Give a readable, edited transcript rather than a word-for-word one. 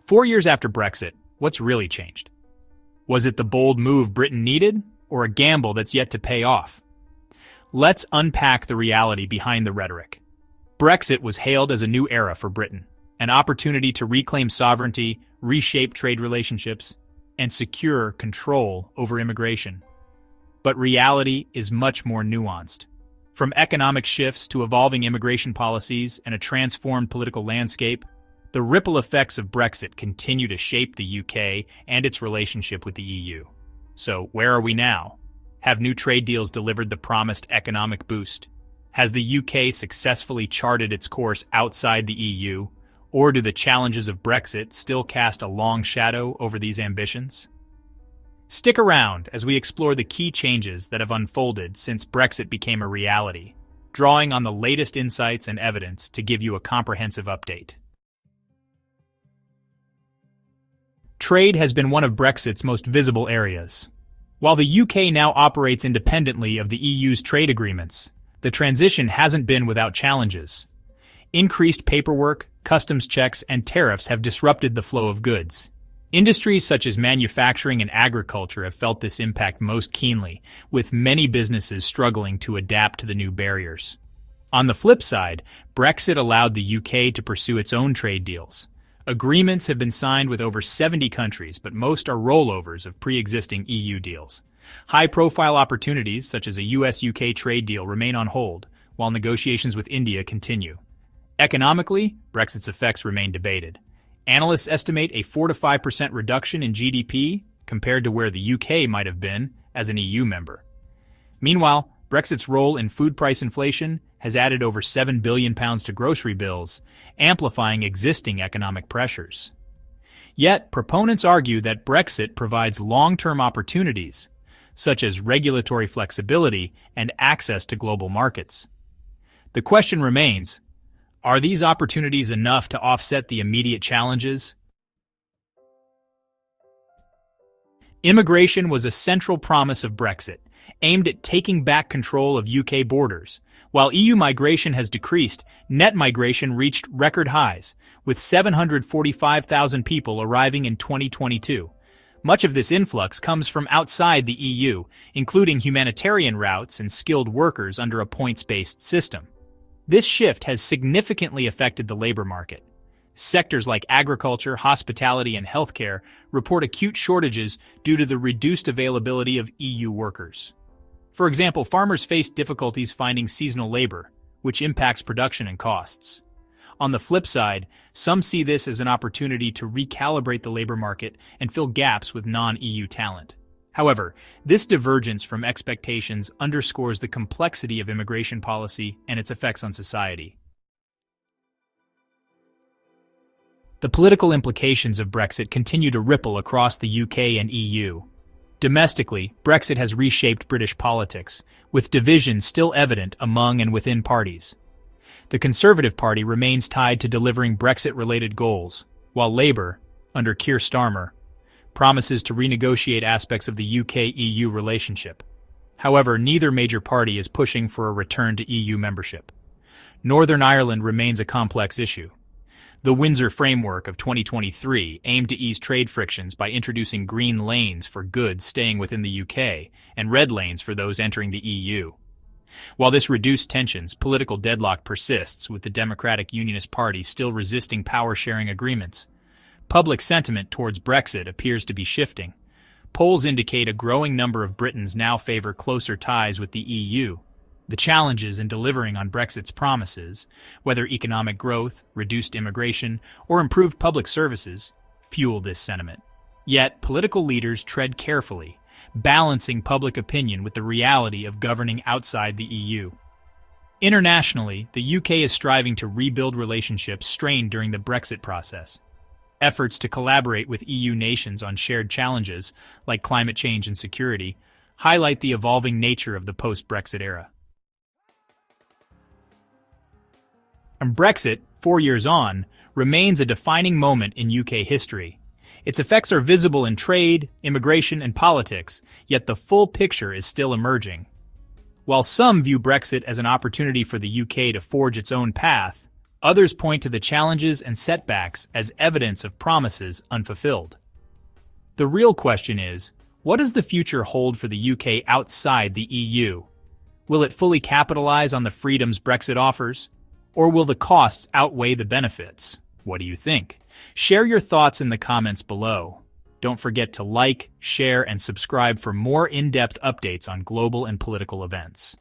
4 years after Brexit, what's really changed? Was it the bold move Britain needed, or a gamble that's yet to pay off? Let's unpack the reality behind the rhetoric. Brexit was hailed as a new era for Britain, an opportunity to reclaim sovereignty, reshape trade relationships, and secure control over immigration. But reality is much more nuanced. From economic shifts to evolving immigration policies and a transformed political landscape, the ripple effects of Brexit continue to shape the UK and its relationship with the EU. So, where are we now? Have new trade deals delivered the promised economic boost? Has the UK successfully charted its course outside the EU? Or do the challenges of Brexit still cast a long shadow over these ambitions? Stick around as we explore the key changes that have unfolded since Brexit became a reality, drawing on the latest insights and evidence to give you a comprehensive update. Trade has been one of Brexit's most visible areas. While the UK now operates independently of the EU's trade agreements, the transition hasn't been without challenges. Increased paperwork, customs checks, and tariffs have disrupted the flow of goods. Industries such as manufacturing and agriculture have felt this impact most keenly, with many businesses struggling to adapt to the new barriers. On the flip side, Brexit allowed the UK to pursue its own trade deals. Agreements have been signed with over 70 countries, but most are rollovers of pre-existing EU deals. High-profile opportunities, such as a US-UK trade deal, remain on hold, while negotiations with India continue. Economically, Brexit's effects remain debated. Analysts estimate a 4 to 5% reduction in GDP compared to where the UK might have been as an EU member. Meanwhile, Brexit's role in food price inflation has added over £7 billion to grocery bills, amplifying existing economic pressures. Yet, proponents argue that Brexit provides long-term opportunities, such as regulatory flexibility and access to global markets. The question remains, are these opportunities enough to offset the immediate challenges? Immigration was a central promise of Brexit, aimed at taking back control of UK borders. While EU migration has decreased, net migration reached record highs, with 745,000 people arriving in 2022. Much of this influx comes from outside the EU, including humanitarian routes and skilled workers under a points-based system. This shift has significantly affected the labor market. Sectors like agriculture, hospitality, and healthcare report acute shortages due to the reduced availability of EU workers. For example, farmers face difficulties finding seasonal labor, which impacts production and costs. On the flip side, some see this as an opportunity to recalibrate the labor market and fill gaps with non-EU talent. However, this divergence from expectations underscores the complexity of immigration policy and its effects on society. The political implications of Brexit continue to ripple across the UK and EU. Domestically, Brexit has reshaped British politics, with divisions still evident among and within parties. The Conservative Party remains tied to delivering Brexit-related goals, while Labour, under Keir Starmer, promises to renegotiate aspects of the UK-EU relationship. However, neither major party is pushing for a return to EU membership. Northern Ireland remains a complex issue. The Windsor Framework of 2023 aimed to ease trade frictions by introducing green lanes for goods staying within the UK and red lanes for those entering the EU. While this reduced tensions, political deadlock persists, with the Democratic Unionist Party still resisting power-sharing agreements. Public sentiment towards Brexit appears to be shifting. Polls indicate a growing number of Britons now favor closer ties with the EU. The challenges in delivering on Brexit's promises, whether economic growth, reduced immigration, or improved public services, fuel this sentiment. Yet, political leaders tread carefully, balancing public opinion with the reality of governing outside the EU. Internationally, the UK is striving to rebuild relationships strained during the Brexit process. Efforts to collaborate with EU nations on shared challenges, like climate change and security, highlight the evolving nature of the post-Brexit era. And Brexit, 4 years on, remains a defining moment in UK history. Its effects are visible in trade, immigration, and politics, yet the full picture is still emerging. While some view Brexit as an opportunity for the UK to forge its own path, Others point to the challenges and setbacks as evidence of promises unfulfilled. The real question is, what does the future hold for the UK outside the EU? Will it fully capitalize on the freedoms Brexit offers? Or will the costs outweigh the benefits? What do you think? Share your thoughts in the comments below. Don't forget to like, share, and subscribe for more in-depth updates on global and political events.